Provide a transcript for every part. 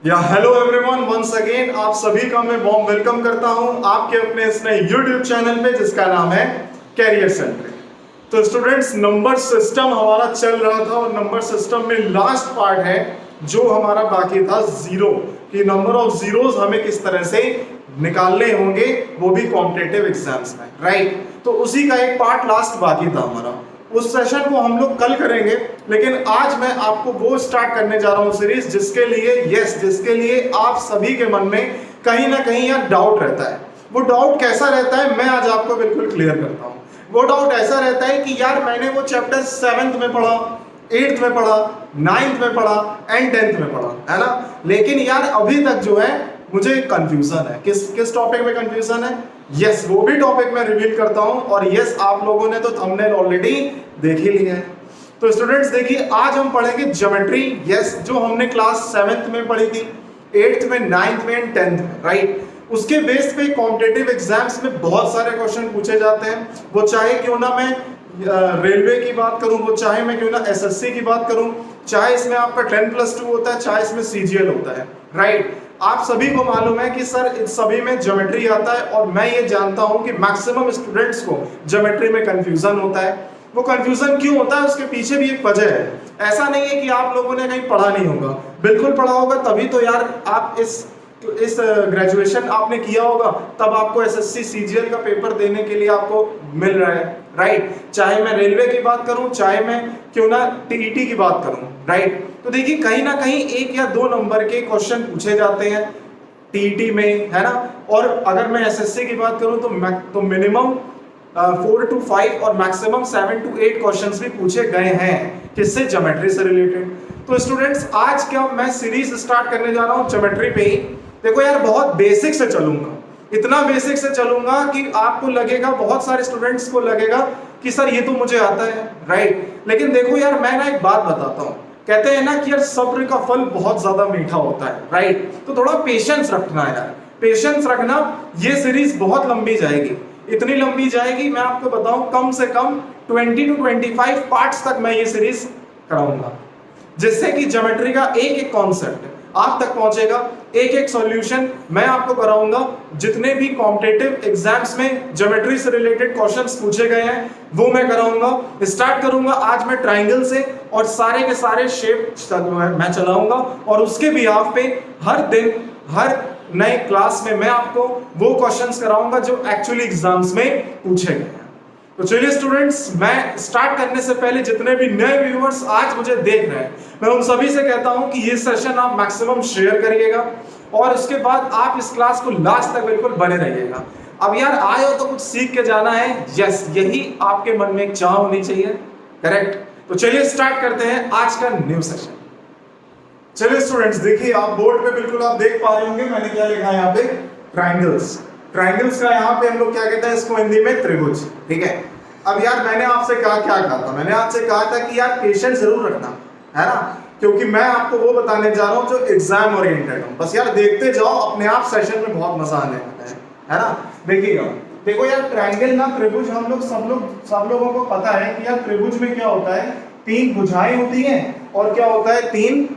या hello everyone, once again आप सभी का मैं वार्म वेलकम करता हूं आपके अपने इस नए यूट्यूब चैनल पे जिसका नाम है कैरियर सेंट्रिक। तो स्टूडेंट्स, नंबर सिस्टम हमारा चल रहा था और नंबर सिस्टम में लास्ट पार्ट है जो हमारा बाकी था जीरो, कि नंबर ऑफ जीरोस हमें किस तरह से निकालने होंगे, वो भी कॉम्पिटिटिव एग्जाम्स में, राइट। तो उसी का एक पार्ट लास्ट बाकी था हमारा। उस सेशन को हम लोग कल करेंगे, लेकिन आज मैं आपको वो स्टार्ट करने जा रहा हूं सीरीज जिसके लिए आप सभी के मन में कहीं ना कहीं यार डाउट रहता है। वो डाउट कैसा रहता है मैं आज आपको बिल्कुल क्लियर करता हूं। वो डाउट ऐसा रहता है कि यार मैंने वो चैप्टर 7th में पढ़ा, 8th में पढ़ा, 9th में पढ़ा एंड 10th में पढ़ा, है ना, लेकिन यार अभी तक जो है मुझे कंफ्यूजन है। किस टॉपिक में कंफ्यूजन है? यस, वो भी टॉपिक मैं रिवील करता हूं। और यस, आप लोगों ने तो थंबनेल ऑलरेडी देख ही लिया है। तो स्टूडेंट्स देखिए, आज हम पढ़ेंगे ज्योमेट्री, यस, जो हमने क्लास 7th में पढ़ी थी, 8th में, 9th में एंड 10th में, राइट। उसके बेस पे कॉम्पिटिटिव एग्जाम्स में बहुत सारे क्वेश्चन पूछे जाते हैं। वो चाहे क्यों ना मैं रेलवे की बात करूं, वो चाहे मैं क्यों ना एसएससी की बात करूं, चाहे इसमें आपका 10+2 होता है, चाहे इसमें सीजीएल होता है, राइट। आप सभी को मालूम है कि सर इन सभी में ज्योमेट्री आता है, और मैं ये जानता हूं कि मैक्सिमम स्टूडेंट्स को ज्योमेट्री में कंफ्यूजन होता है। वो कंफ्यूजन क्यों होता है, उसके पीछे भी एक वजह है। ऐसा नहीं है कि आप लोगों ने कहीं पढ़ा नहीं होगा, बिल्कुल पढ़ा होगा, तभी तो यार आप इस ग्रेजुएशन आपने किया होगा, तब आपको एसएससी सीजीएल का पेपर देने के लिए आपको मिल रहा है, राइट। चाहे मैं रेलवे की बात करूं, चाहे मैं क्यों ना टीईटी की बात करूं, राइट। तो देखिए, कहीं ना कहीं 1 या 2 नंबर के क्वेश्चन पूछे जाते हैं टीईटी में, है ना। और अगर मैं एसएससी की बात करूं तो मिनिमम 4 to 5 और मैक्सिमम 7 to 8 क्वेश्चंस भी पूछे गए हैं, किससे? ज्योमेट्री से रिलेटेड। तो स्टूडेंट्स, आज क्या मैं सीरीज स्टार्ट करने जा रहा हूं ज्योमेट्री पे ही। देखो यार, बहुत बेसिक से चलूंगा, इतना बेसिक से चलूंगा कि आपको लगेगा, बहुत सारे स्टूडेंट्स को लगेगा कि सर ये तो मुझे आता है, राइट। लेकिन देखो यार, मैं ना एक बात बताता हूं, कहते हैं ना कि यार सब्र का फल बहुत ज्यादा मीठा होता है, राइट। तो थोड़ा पेशेंस रखना है यार, पेशेंस रखना। ये सीरीज बहुत लंबी जाएगी, इतनी लंबी जाएगी, मैं आपको बताऊं कम से कम 20 to 25 पार्ट्स तक मैं ये सीरीज कराऊंगा, जिससे कि ज्योमेट्री का एक एक कॉन्सेप्ट आप तक पहुंचेगा, एक एक सॉल्यूशन मैं आपको कराऊंगा। जितने भी कॉम्पिटिटिव एग्जाम्स में ज्योमेट्री से रिलेटेड क्वेश्चंस पूछे गए हैं वो मैं कराऊंगा। स्टार्ट करूंगा आज मैं ट्राइंगल से, और सारे के सारे शेप मैं चलाऊंगा, और उसके बिहाफ पे हर दिन हर नए क्लास में मैं आपको वो क्वेश्चंस कराऊंगा जो एक्चुअली एग्जाम्स में पूछे गए हैं। तो चलिए स्टूडेंट्स, मैं स्टार्ट करने से पहले जितने भी नए व्यूअर्स आज मुझे देख रहे हैं, मैं उन सभी से कहता हूं कि ये सेशन आप मैक्सिमम शेयर करिएगा, और उसके बाद आप इस क्लास को लास्ट तक बिल्कुल बने रहिएगा। अब यार आए हो तो कुछ सीख के जाना है, यस, यही आपके मन में एक चाह होनी चाहिए, करेक्ट। तो चलिए स्टार्ट करते हैं आज का न्यू सेशन। चलिए स्टूडेंट्स, देखिए आप बोर्ड पे बिल्कुल आप देख पा रहे होंगे मैंने क्या लिखा है यहाँ पे, ट्राइंगल्स। ट्राइंगल्स का यहाँ पे हम लोग क्या कहते हैं, इसको हिंदी में त्रिभुज, ठीक है। अब यार मैंने आपसे क्या कहा था, मैंने आपसे कहा था कि यार पेशेंस जरूर रखना, है ना, क्योंकि मैं आपको वो बताने जा रहा हूँ जो एग्जाम ओरिएंटेड हो। बस यार देखते जाओ, अपने आप सेशन में बहुत मजा आने वाला है ना। देखिएगा, देखो यार, ट्राइंगल ना त्रिभुज, सब लोगों को पता है कि यार त्रिभुज में क्या होता है, 3 भुजाएं होती हैं, और क्या होता है, 3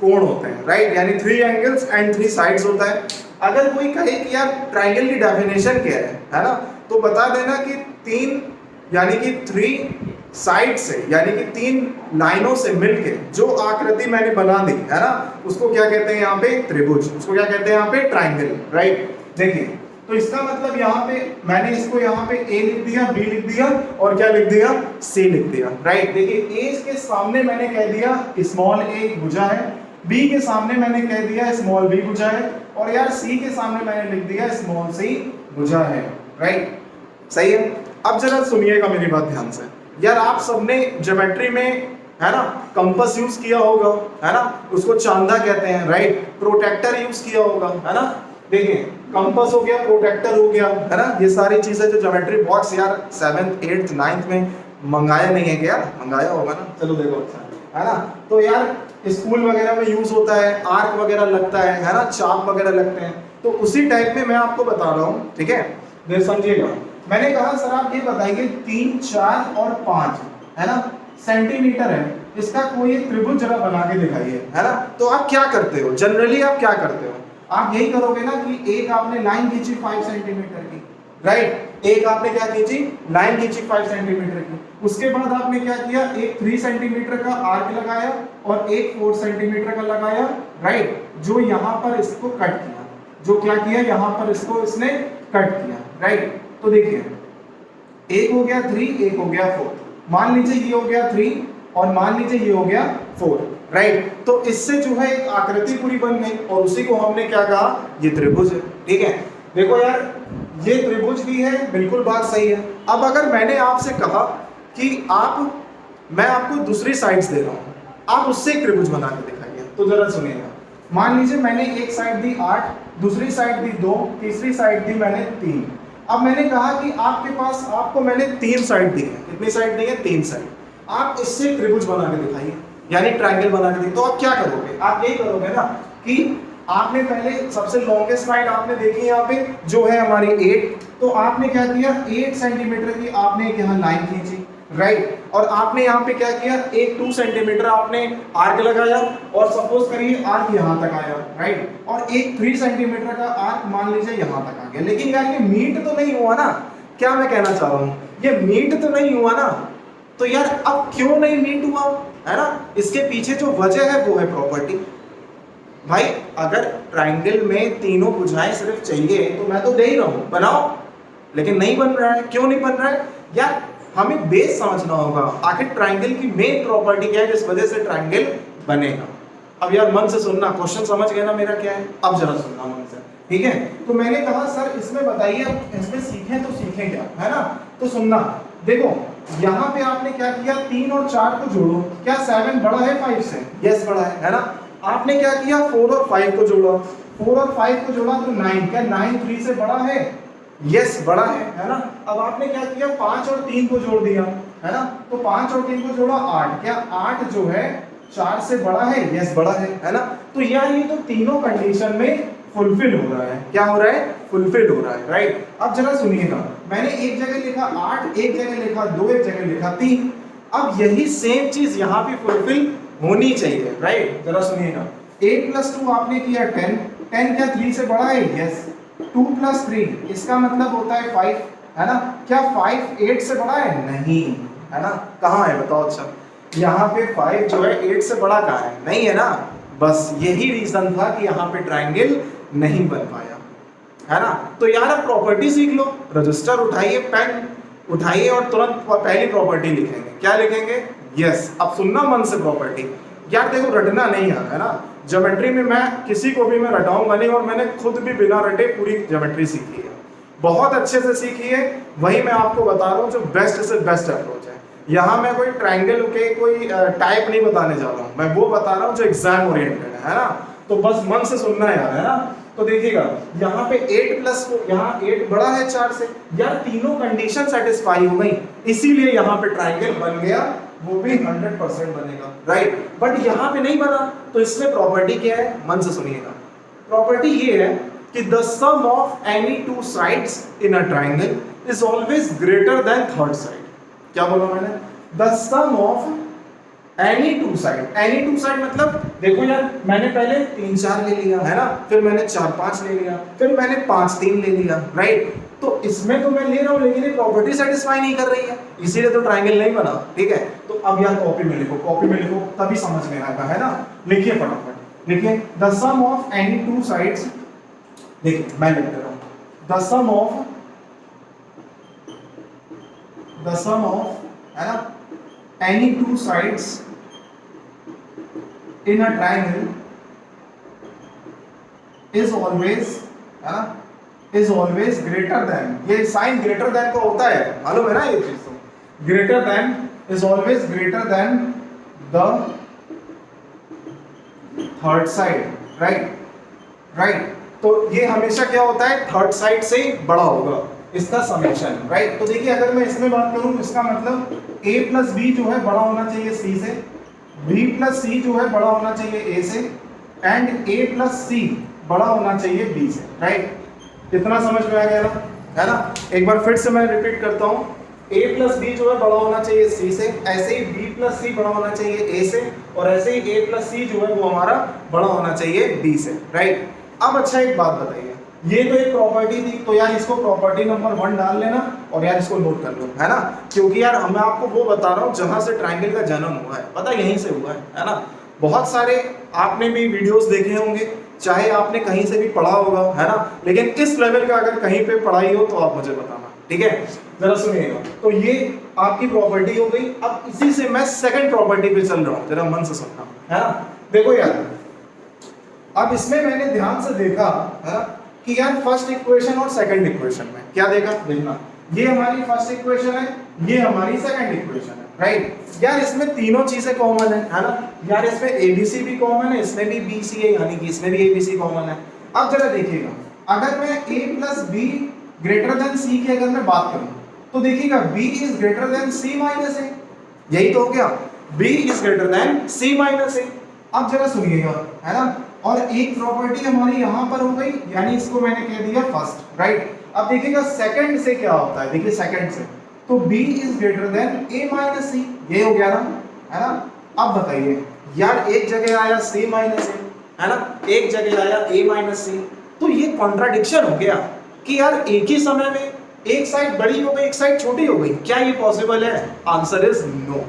कोण होते हैं, राइट, यानी 3 एंगल्स एंड 3 साइड्स होता है। अगर कोई कहे कि यार ट्राइंगल की डेफिनेशन क्या है ना, तो बता देना कि 3 यानी कि 3 साइड से, यानी कि 3 लाइनों से मिलके जो आकृति मैंने बना दी है ना, उसको क्या कहते हैं यहाँ पे, त्रिभुज। उसको क्या कहते हैं यहाँ पे, ट्राइंगल, राइट। देखिए, तो इसका मतलब यहाँ पे मैंने इसको यहाँ पे ए लिख दिया, बी लिख दिया, और क्या लिख दिया, सी लिख दिया, राइट। देखिए, ए के सामने मैंने कह दिया स्मॉल ए भुजा है, बी के सामने मैंने कह दिया स्मॉल बी भुजा है, और यार सी के सामने मैंने लिख दिया स्मॉल सी भुजा है, राइट, सही है। अब जरा सुनिएगा मेरी बात ध्यान से। यार आप सबने ज्योमेट्री में, है ना, कंपास यूज किया होगा, है ना, उसको चांदा कहते हैं, राइट। प्रोटेक्टर यूज किया होगा, है ना। देखिए, कंपास हो गया, प्रोटेक्टर हो गया, है ना, ये सारी चीजें जो ज्योमेट्री बॉक्स यार 7th 8th 9th में मंगाया नहीं है क्या, मंगाया होगा ना, चलो देखो, अच्छा है ना। तो यार स्कूल वगैरह में यूज होता है, आर्क वगैरह लगता है ना, चाप वगैरह लगते हैं, तो उसी टाइप में मैं आपको बता रहा हूँ, ठीक है। देख समझिएगा, मैंने कहा सर आप ये बताइए 3 4 और 5, है ना, सेंटीमीटर है, इसका कोई एक त्रिभुज जरा बना के दिखाइए, है ना। तो आप क्या करते हो, जनरली आप क्या करते हो, आप यही करोगे ना कि एक आपने लाइन खींची 5 सेंटीमीटर की, राइट, एक आपने क्या खींची, लाइन खींची 5 सेंटीमीटर की, उसके बाद आपने क्या किया, एक 3 सेंटीमीटर का आर्क लगाया और एक 4 सेंटीमीटर का लगाया, राइट, जो यहाँ पर इसको कट किया, जो क्या किया, यहाँ पर इसको इसने कट किया, राइट। तो देखिए एक हो गया 3, एक हो गया 4, मान लीजिए ये हो गया 3 और मान लीजिए ये हो गया 4, राइट। तो इससे जो है एक आकृति पूरी बन गई और उसी को हमने क्या कहा, ये त्रिभुज है, ठीक है। देखो यार ये त्रिभुज भी है, बिल्कुल बात सही है। अब अगर मैंने आपसे कहा कि मैं आपको दूसरी साइड्स दे रहा हूं, आप उससे एक त्रिभुज बना के दिखाइए, तो जरा सुनिएगा। मान लीजिए मैंने एक साइड दी 8, दूसरी साइड दी 2, तीसरी साइड दी मैंने 3। अब मैंने कहा कि आपको मैंने 3 साइड दी है, कितनी साइड दी है, 3 साइड, आप इससे त्रिभुज बना के दिखाइए, यानी ट्रायंगल बना के दिखाइए। तो आप क्या करोगे, आप यही करोगे ना कि आपने पहले सबसे लॉन्गेस्ट साइड आपने देखी यहाँ पे जो है हमारी 8, तो आपने क्या किया, 8 सेंटीमीटर की आपने एक यहाँ लाइन खींची, राइट, और आपने यहाँ पे क्या किया, एक 2 सेंटीमीटर आपने आर्क लगाया और सपोज करिए आर्क यहाँ तक आया, राइट, और एक 3 सेंटीमीटर का आर्क मान लीजिए यहाँ तक आ गया। लेकिन यार ये मीट तो नहीं हुआ ना, क्या मैं कहना चाह रहा हूँ, ये मीट तो नहीं हुआ ना। तो यार अब क्यों नहीं मीट हुआ, है ना, इसके पीछे जो वजह है वो है प्रॉपर्टी। भाई अगर ट्राइंगल में तीनों भुजाएं सिर्फ चाहिए तो मैं तो दे ही रहा हूं, बनाओ, लेकिन नहीं बन रहा है। क्यों नहीं बन रहा है यार, हमें बेस समझना होगा, आखिर ट्राइंगल की मेन प्रॉपर्टी क्या है जिस वजह से ट्राइंगल बनेगा। अब यार मन से सुनना, क्वेश्चन समझ गए ना मेरा क्या है, अब जरा सुनना मन से, ठीक है। तो मैंने कहा सर इसमें बताइए, इसमें सीखें तो सीखें क्या, है ना। तो सुनना, देखो यहाँ पे आपने क्या किया, 3 और 4 को जोड़ो, क्या 7 बड़ा है 5 से, यस बड़ा है ना। आपने क्या किया, 4 और 5 को जोड़ा, 4 और 5 को जोड़ा तो 9, क्या 9 3 से बड़ा है, यस बड़ा है ना। अब आपने क्या किया, 5 और 3 को जोड़ दिया, है ना, तो 5 और 3 को जोड़ा 8, क्या 8 जो है 4 से बड़ा है, यस बड़ा है ना। तो यार ये तो तीनों कंडीशन में फुलफिल हो रहा है, क्या हो रहा है, फुलफिल हो रहा है, राइट। अब जरा सुनिएगा, मैंने एक जगह लिखा 8, एक जगह लिखा 2, एक जगह लिखा 3, अब यही सेम चीज यहाँ पे फुलफिल होनी चाहिए, राइट। जरा सुनिएगा, 8 + 2 आपने किया 10, 10 क्या 3 से बड़ा है, यस, 2 + 3 इसका मतलब होता है 5, है ना, क्या 5 8 से बड़ा है, नहीं, है ना, कहाँ है बताओ। अच्छा यहाँ पे 5 जो है 8 से बड़ा कहाँ है, नहीं है ना। बस यही रीजन था कि यहाँ पे ट्राइंगल नहीं बन पाया, है ना। तो यार अब प्रॉपर्टी सीख लो, रजिस्टर उठाइए, पेन उठाइए और तुरंत पहली प्रॉपर्टी लिखेंगे, क्या लिखेंगे, यस। अब सुनना मन से प्रॉपर्टी, यार देखो रटना नहीं है, है ना। ज्योमेट्री में मैं किसी को भी मैं रटाऊंगा नहीं, और मैंने खुद भी बिना रटे पूरी ज्योमेट्री सीखी है, बहुत अच्छे से सीखी है। वही मैं आपको बता रहा हूँ जो बेस्ट से बेस्ट अप्रोच है। यहाँ मैं कोई ट्राइंगल के कोई टाइप नहीं बताने जा रहा हूँ, मैं वो बता रहा हूँ जो एग्जाम ओरिएंटेड है ना। तो बस मन से सुनना यार, है ना। तो देखिएगा यहाँ पे 8 + 4, यहाँ 8 बड़ा है 4 से, यार तीनों कंडीशन सेटिस्फाई हो गई, इसीलिए यहाँ पे ट्राइंगल बन गया, वो भी 100% बनेगा, राइट। बट यहाँ पे नहीं बना, तो इसमें प्रॉपर्टी क्या है, मन से सुनिएगा। प्रॉपर्टी ये है कि the sum of any 2 sides in a triangle is always greater than third side. क्या बोला मैंने, the sum of any 2 side, any 2 side मतलब देखो यार, मैंने पहले 3 4 ले लिया, है ना, फिर मैंने 4 5 ले लिया, फिर मैंने 5 3 ले लिया, राइट। तो इसमें तो मैं ले रहा हूँ, लेकिन ये प्रॉपर्टी सेटिस्फाई नहीं कर रही है, इसीलिए तो ट्राइंगल नहीं बना, ठीक है। तो अब यार कॉपी में लिखो, कॉपी में लिखो, तभी समझ में आएगा, है ना। लिखिए फटाफट, लिखिए the sum of any 2 sides, देखिए मैं लिख दे रहा हूँ, द सम ऑफ, है ना, any 2 sides in a triangle is always, है ना, is always greater than, ये साइन greater than का होता है, मालूम है ना ये चीज, तो greater than is always greater than the third side, right। तो ये हमेशा क्या होता है, थर्ड साइड से बड़ा होगा इसका समेशन, राइट। तो देखिए अगर मैं इसमें बात करूं, इसका मतलब a + b जो है बड़ा होना चाहिए c से, b + c जो है बड़ा होना चाहिए a से, एंड a + c बड़ा होना चाहिए b से, राइट। इतना समझ में आ गया ना, है ना। एक बार फिर से मैं रिपीट करता हूँ, a प्लस बी जो है बड़ा होना चाहिए c से, ऐसे ही b प्लस सी बड़ा होना चाहिए a से, और ऐसे ही a प्लस सी जो है वो हमारा बड़ा होना चाहिए b से, राइट। अब अच्छा एक बात बताइए, ये तो एक प्रॉपर्टी थी, तो यार इसको प्रॉपर्टी नंबर 1 डाल लेना और यार इसको नोट कर लो, है ना, क्योंकि यार मैं आपको वो बता रहा हूँ जहां से ट्रायंगल का जन्म हुआ है, पता यहीं से हुआ है ना। बहुत सारे आपने भी वीडियोस देखे होंगे, चाहे आपने कहीं से भी पढ़ा होगा, है ना, लेकिन इस लेवल का अगर कहीं पे पढ़ाई हो तो आप मुझे बताना, ठीक है। जरा सुनिएगा, तो ये आपकी प्रॉपर्टी हो गई। अब इसी से मैं सेकंड प्रॉपर्टी पे चल रहा हूँ, जरा मन से सुनना, है ना। देखो यार, अब इसमें मैंने ध्यान से देखा, है ना, कि यार फर्स्ट इक्वेशन और सेकंड इक्वेशन में क्या देखा, देखना, ये हमारी फर्स्ट इक्वेशन है, ये हमारी सेकंड इक्वेशन है, राइट। यार इसमें तीनों चीजें कॉमन है ना, यार इसमें एबीसी भी कॉमन है, इसमें भी बीसी है, यानी कि इसमें भी एबीसी कॉमन है। अब जरा देखिएगा, अगर मैं a plus B greater than C की अगर मैं बात करूं, तो देखिएगा b is greater than c minus a, यही तो हो गया, b is greater than c minus a। अब जरा सुनिएगा, है ना, और एक प्रॉपर्टी हमारी यहां पर हो गई, यानी इसको मैंने कह दिया फर्स्ट, राइट। अब देखिएगा सेकंड से क्या होता है, देखिए सेकंड से, तो b is greater then a minus c, ये हो गया ना, है ना। अब बताइए यार, एक जगह आया c माइनस a, है ना, एक जगह आया a माइनस c, तो ये कॉन्ट्राडिक्शन हो गया कि यार एक ही समय में एक साइड बड़ी हो गई, एक साइड छोटी हो गई, क्या ये पॉसिबल है? Answer is no.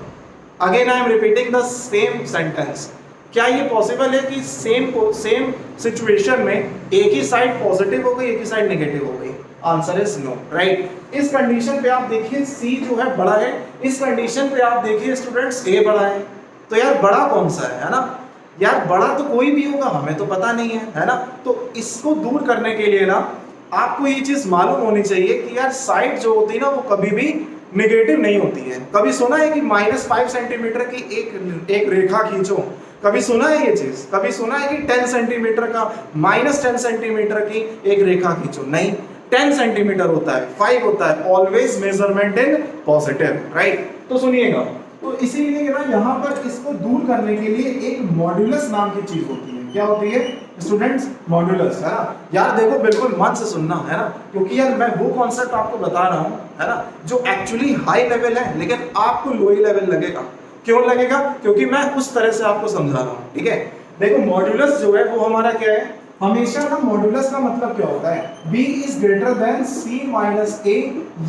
Again I am repeating the same sentence, क्या ये पॉसिबल है कि सेम सिचुएशन में एक ही साइड पॉजिटिव हो गई, एक ही साइड नेगेटिव हो गई? Answer is no, right. इस कंडीशन पे आप देखिए c जो है बड़ा है, इस कंडीशन पे आप देखिए स्टूडेंट्स a बड़ा है, तो यार बड़ा कौन सा है ना, यार बड़ा तो कोई भी होगा, हमें तो पता नहीं है ना। तो इसको दूर करने के लिए ना आपको ये चीज मालूम होनी चाहिए कि यार साइड जो होती है ना वो कभी भी नेगेटिव नहीं होती है। कभी सुना है कि -5 सेंटीमीटर की एक रेखा खींचो? कभी सुना है ये चीज? कभी सुना है कि 10 सेंटीमीटर का -10 सेंटीमीटर की एक रेखा खींचो? नहीं, 10 सेंटीमीटर होता है, 5 होता है, always measurement in positive, right. तो सुनिएगा, तो इसीलिए ना यहाँ पर इसको दूर करने के लिए एक मॉड्यूलस नाम की चीज होती है। क्या होती है स्टूडेंट्स? मॉड्यूलस, है ना। यार देखो बिल्कुल मन से सुनना, है ना, क्योंकि यार मैं वो कॉन्सेप्ट आपको बता रहा हूँ, है ना, जो एक्चुअली हाई लेवल है लेकिन आपको लो लेवल लगेगा। क्यों लगेगा? क्योंकि मैं उस तरह से आपको समझा रहा हूँ, ठीक है। देखो मॉड्यूलस जो है वो हमारा क्या है, हमेशा ना मॉड्यूलस का मतलब क्या होता है, b is greater than c minus a,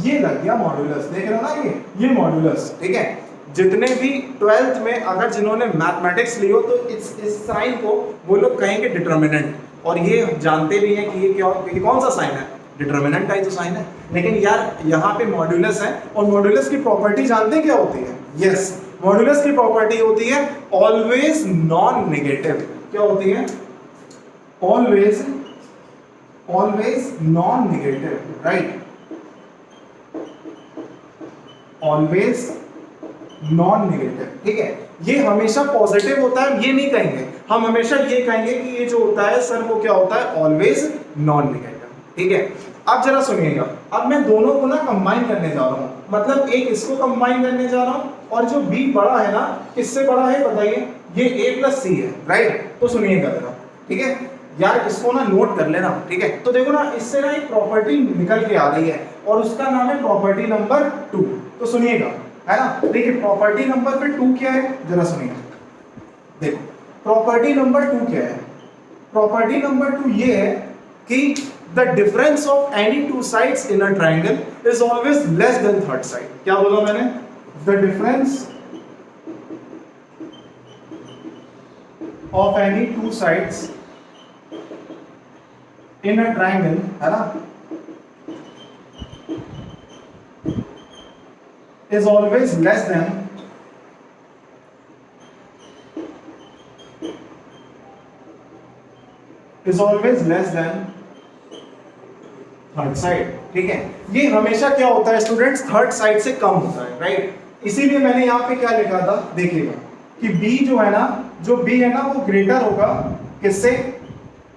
ये लग गया मॉड्यूलस। देख रहे हो ना, ये मॉड्यूलस, ठीक है। जितने भी 12th में अगर जिन्होंने मैथमेटिक्स ली हो तो इस साइन को वो लोग कहेंगे डिटर्मिनेंट, और ये जानते भी हैं कि ये क्या, कि कौन सा साइन है, डिटर्मिनेंट का ही तो साइन है। लेकिन यार यहाँ पे मॉड्यूलस है, और मॉड्यूलस की प्रॉपर्टी जानते हैं क्या होती है? यस, मॉड्यूलस की प्रॉपर्टी होती है ऑलवेज नॉन नेगेटिव। क्या होती है? Always non negative, right, always non negative, ठीक है। ये हमेशा पॉजिटिव होता है, ये नहीं कहेंगे, हम हमेशा ये कहेंगे कि ये जो होता है सर वो क्या होता है, ऑलवेज नॉन नेगेटिव, ठीक है। अब जरा सुनिएगा, अब मैं दोनों को ना कंबाइन करने जा रहा हूं, मतलब एक इसको कंबाइन करने जा रहा हूं, और जो b बड़ा है ना, किससे बड़ा है बताइए? ये a प्लस सी है, राइट। तो सुनिएगा जरा, ठीक है यार, इसको ना नोट कर लेना, ठीक है। तो देखो ना, इससे ना एक प्रॉपर्टी निकल के आ रही है और उसका नाम है प्रॉपर्टी नंबर 2। तो सुनिएगा, है ना, देखिए प्रॉपर्टी नंबर पे 2 क्या है, जरा सुनिए। देखो प्रॉपर्टी नंबर 2 क्या है? प्रॉपर्टी नंबर 2 ये है कि the difference of any two sides in a triangle is always less than third side. क्या बोला मैंने? The difference of any two sides in a triangle, है ना, is always less than third side, ठीक है। ये हमेशा क्या होता है स्टूडेंट्स? थर्ड साइड से कम होता है, राइट। इसीलिए मैंने यहाँ पे क्या लिखा था, देखिएगा कि b जो है ना, b है ना, वो ग्रेटर होगा किससे?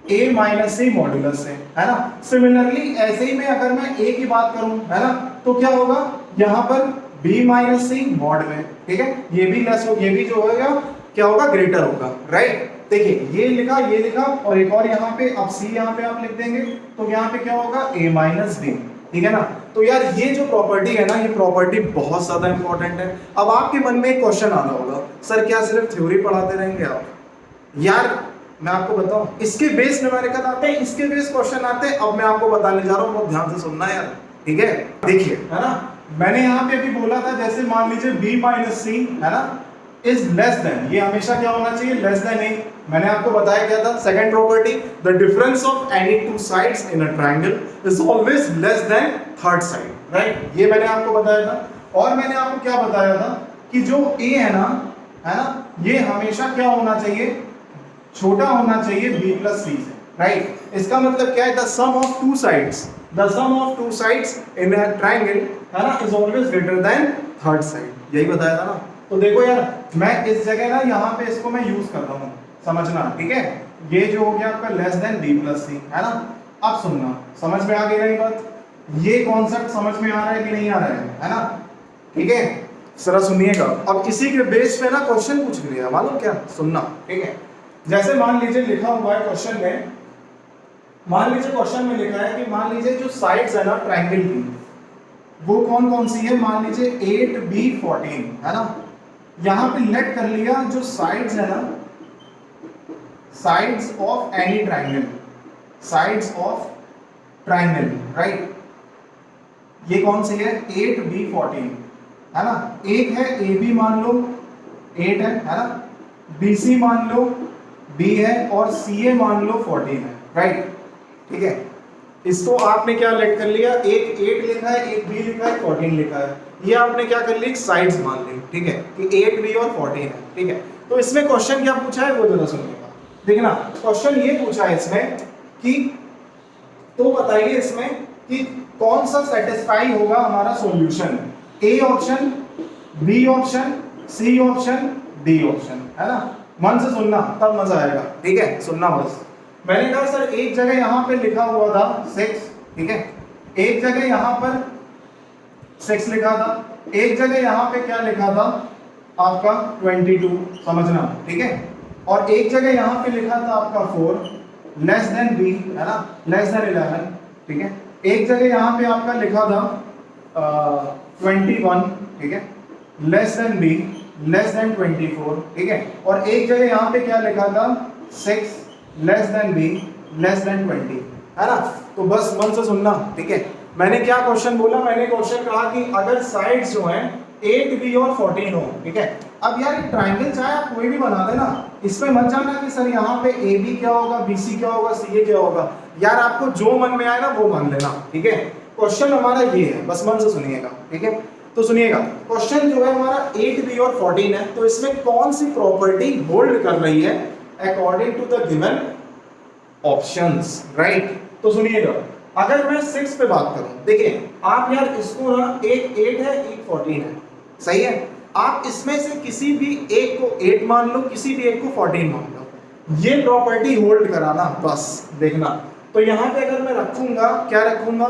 a माइनस c मॉड्यूलस से, है ना। सिमिलरली ऐसे ही में अगर मैं a की बात करूं, है ना, तो क्या होगा यहाँ पर b माइनस सी मॉड में, ठीक है। ये भी लेस हो, ये भी जो होगा क्या होगा? ग्रेटर होगा, राइट। देखिए ये लिखा और एक और यहाँ पे, अब c यहाँ पे आप लिख देंगे तो यहाँ पे क्या होगा? a माइनस b, ठीक है ना। तो यार ये जो प्रॉपर्टी है ना, ये प्रॉपर्टी बहुत ज्यादा इंपॉर्टेंट है। अब आपके मन में एक क्वेश्चन आना होगा, सर क्या सिर्फ थ्योरी पढ़ाते रहेंगे आप? यार मैं आपको बताऊं, इसके बेस न्यूमेरिकल आते हैं, इसके बेस क्वेश्चन आते हैं। अब मैं आपको बताने जा रहा हूं, बहुत ध्यान से सुनना यार, ठीक है? देखिए, है ना, मैंने यहाँ पे अभी बोला था, जैसे मान लीजिए b माइनस सी, है ना, इज लेस देन, ये हमेशा क्या होना चाहिए? लेस देन ए। मैंने आपको बताया क्या था? Second property, the difference of any two sides in a triangle is always less than third side, right? ये मैंने आपको बताया था। और मैंने आपको क्या बताया था कि जो a है ना, ये हमेशा क्या होना चाहिए? छोटा होना चाहिए b प्लस c से, राइट? इसका मतलब क्या है? The sum of two sides, the sum of two sides in a triangle, है ना, is always greater than third side. यही बताया था ना। तो देखो यार, मैं इस जगह ना यहाँ पे इसको मैं यूज कर रहा हूँ, समझना, ठीक है? ये जो हो गया आपका less than b plus c, है ना। अब सुनना, समझ में आ गई ना ये बात? ये कॉन्सेप्ट समझ में आ रहा है कि नहीं आ रहा है ना? ठीक है, जरा सुनिएगा। अब इसी के बेस पे ना क्वेश्चन पूछ लिया, मालूम क्या? सुनना, ठीक है? जैसे मान लीजिए लिखा हुआ है क्वेश्चन में, मान लीजिए क्वेश्चन में लिखा है कि मान लीजिए जो साइड्स है ना ट्रायंगल की, वो कौन कौन सी है? मान लीजिए 8b 14, है ना। यहां पे लेट कर लिया जो साइड्स है ना, sides of any triangle, sides of triangle, right? ये कौन सी है? 8b 14, है ना। एक है ab मान लो 8 है ना, bc मान लो b है, और ca मान लो 14 है, राइट? ठीक है, इसको आपने क्या लेट कर लिया? एक 8 लिखा है, एक b लिखा है, 14 लिखा है। ये आपने क्या कर ली? साइड्स मान ली, ठीक है, कि 8b और 14 है, ठीक है। तो इसमें क्वेश्चन क्या पूछा है वो जरा सुनिएगा, देखना। क्वेश्चन ये पूछा है इसमें कि तो बताइए इसमें कि कौन सा सेटिस्फाई होगा हमारा solution? A option, B option, C option, D option, है ना। मन से सुनना तब मजा आएगा, ठीक है? सुनना बस। मैंने कहा सर एक जगह यहाँ पे लिखा हुआ था 6, ठीक है, एक जगह यहाँ पर 6 लिखा था, एक जगह यहाँ पे क्या लिखा था आपका 22, समझना, ठीक है, और एक जगह यहाँ पे लिखा था आपका 4 लेस देन बी, है ना, लेस देन 11, ठीक है। एक जगह यहाँ पे आपका लिखा था 21, ठीक है, less than B, less than 24, ठीक है, और एक जगह यहाँ पे क्या लिखा था 6 less than B, less than 20, है ना। तो बस मन से सुनना, ठीक है। मैंने क्या क्वेश्चन बोला? मैंने क्वेश्चन कहा कि अगर साइड्स जो हैं 8b और 14 हो, ठीक है। अब यार ये ट्रायंगल चाहे आप कोई भी बना देना, इसमें मत जाना कि सर यहाँ पे ab क्या होगा, bc क्या होगा, ca क्या होगा। यार आपको जो मन में आए ना वो मान लेना, ठीक है। क्वेश्चन हमारा ये है, बस मन से सुनिएगा, ठीक है। तो सुनिएगा, क्वेश्चन जो है हमारा 8b और 14 है, तो इसमें कौन सी प्रॉपर्टी होल्ड कर रही है according to the given options, right? तो सुनिएगा, अगर मैं 6 पे बात करूं, देखिए आप यार इसको ना, एक 8 है, एक 14 है, सही है। आप इसमें से किसी भी एक को 8 मान लो, किसी भी एक को 14 मान लो, ये प्रॉपर्टी होल्ड कराना, बस देखना। तो यहाँ पे अगर मैं रखूंगा, क्या रखूंगा?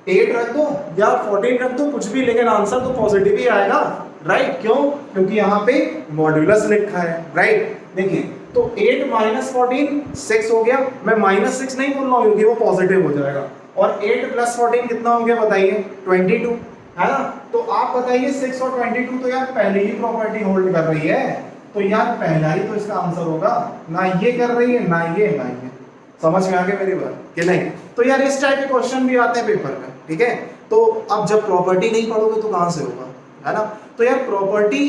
8 रख दो या 14 रख दो, कुछ भी, लेकिन आंसर तो पॉजिटिव ही आएगा, राइट? क्यों? क्योंकि यहाँ पे मॉड्यूलस लिखा है, राइट? देखिए, तो 8 माइनस 14 6 हो गया। मैं -6 नहीं बोल रहा हूँ क्योंकि वो पॉजिटिव हो जाएगा। और 8 प्लस 14 कितना हो गया बताइए? 22, है ना। तो आप बताइए 6 और 22 तो यार पहले ही प्रॉपर्टी होल्ड कर रही है, तो यार पहला ही तो इसका आंसर होगा। ना ये कर रही है, ना ये, ना ये। समझ में आ गया मेरी बात कि नहीं? तो यार इस टाइप के क्वेश्चन भी आते हैं पेपर में, ठीक है। तो अब जब प्रॉपर्टी नहीं पढ़ोगे तो कहाँ से होगा, है ना। तो यार प्रॉपर्टी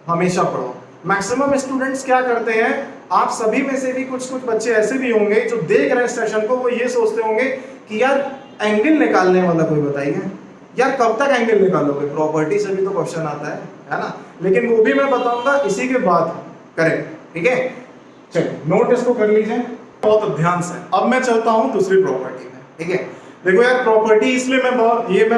हमेशा पढ़ो। मैक्सिमम स्टूडेंट्स क्या करते हैं, आप सभी में से भी कुछ कुछ बच्चे ऐसे भी होंगे जो देख रहे हैं सेशन को, वो ये सोचते होंगे कि यार एंगल निकालने वाला कोई बताइए, यार कब तक एंगल निकालोगे? प्रॉपर्टी से भी तो क्वेश्चन आता है ना। लेकिन वो भी मैं बताऊंगा इसी के बाद, करेक्ट, ठीक है। चलिए नोट इसको कर लीजिए बहुत ध्यान से। अब मैं चलता हूं दूसरी प्रॉपर्टी में, ठीक है। देखो यार प्रॉपर्टी इसलिए मैं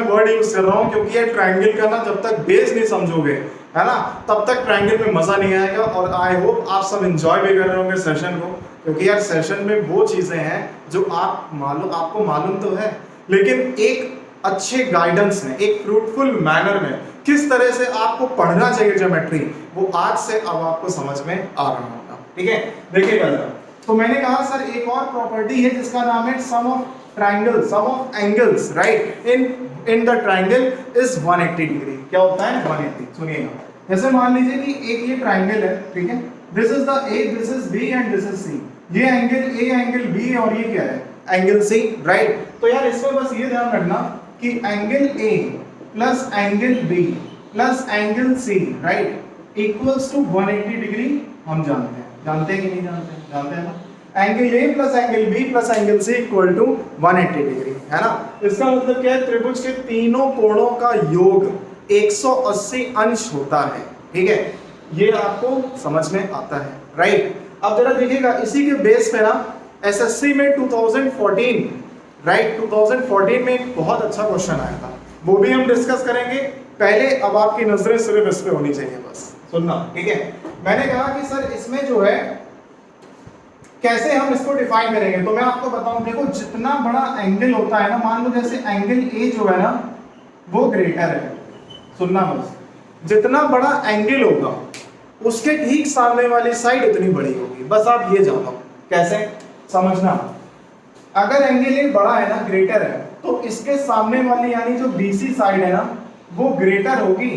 वर्ड यूज कर रहा हूं क्योंकि यार ट्रायंगल का ना जब तक बेस नहीं समझोगे, है ना, तब तक ट्रायंगल में मजा नहीं आएगा। और आई होप आप सब एंजॉय भी कर रहे होंगे सेशन को, क्योंकि यार सेशन में वो चीजें हैं जो आपको मालूम तो है, लेकिन एक अच्छे गाइडेंस में, एक फ्रूटफुल मैनर में किस तरह से आपको पढ़ना चाहिए ज्योमेट्री, वो आज से अब आपको समझ में आ रहा होगा, ठीक है। देखिएगा जरा, तो मैंने कहा सर एक और प्रॉपर्टी है जिसका नाम है sum of triangle, sum of angles, right, in in the triangle is 180 degree. क्या होता है 180? सुनिएगा, जैसे मान लीजिए कि एक ये ट्राइंगल है, ठीक है, this is the A, this is B and this is C. ये एंगल ए, एंगल बी है, और ये क्या है एंगल सी, राइट। तो यार इसमें बस ये ध्यान रखना कि angle A plus angle B plus angle C, right, equals to 180 degree. हम जानते हैं कि नहीं जानते? जानते हैं ना। Angle A plus angle B plus angle C equal to 180 degree, है ना। इसका मतलब क्या है? त्रिभुज के तीनों कोणों का योग 180 अंश होता है, ठीक है। ये आपको समझ में आता है, राइट। अब जरा देखिएगा, इसी के बेस पे ना एसएससी में 2014, राइट, 2014 में एक बहुत अच्छा क्वेश्चन आया था, वो भी हम डिस्कस करेंगे। पहले अब आपकी नजरें सिर्फ इस पे होनी चाहिए, बस सुनना, ठीक है। मैंने कहा कि सर इसमें जो है कैसे हम इसको डिफाइन करेंगे, तो मैं आपको बताऊं। देखो, जितना बड़ा एंगल होता है ना, मान लो जैसे एंगल ए जो है ना वो ग्रेटर है, सुनना बस, जितना बड़ा एंगल होगा उसके ठीक सामने वाली साइड उतनी बड़ी होगी। बस आप ये जानो, कैसे समझना। अगर एंगल ए बड़ा है ना, ग्रेटर है, तो इसके सामने वाली यानी जो बीसी साइड है ना वो ग्रेटर होगी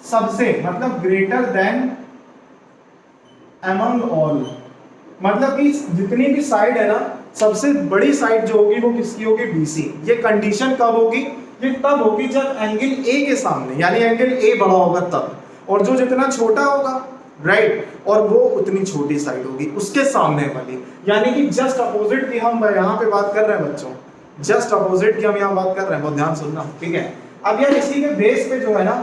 सबसे, मतलब ग्रेटर देन अमंग ऑल। मतलब कि जितनी भी साइड है ना, सबसे बड़ी साइड जो होगी वो किसकी होगी? बीसी। ये कंडीशन कब होगी? ये तब होगी जब एंगल ए के सामने यानी एंगल ए बड़ा होगा तब, और जो जितना छोटा होगा, राइट, और वो उतनी छोटी साइड होगी उसके सामने वाली, यानी कि जस्ट अपोजिट की हम यहाँ पे बात कर रहे हैं बच्चों, जस्ट अपोजिट की हम यहाँ बात कर रहे हैं, बहुत ध्यान सुनना, ठीक है। अब यार इसी के बेस पे जो है ना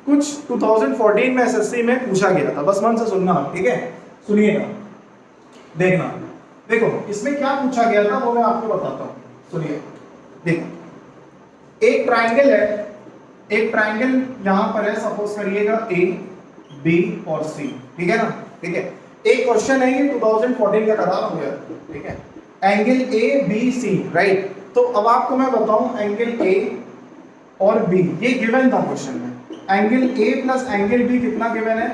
कुछ 2014 में एसएससी में पूछा गया था, बस मन से सुनना, ठीक है, सुनिएगा, देखना। देखो इसमें क्या पूछा गया था वो मैं आपको बताता हूँ, सुनिए। देखो एक ट्राइंगल है, एक ट्राइंगल यहाँ पर है, सपोज करिएगा ए बी और सी, ठीक है ना, ठीक है। एक क्वेश्चन है ये 2014 का करा हो गया, ठीक है, angle A B C, right. तो अब आपको मैं बताऊं एंगल ए और बी, ये गिवन था क्वेश्चन में, angle A plus angle B कितना गिवन है?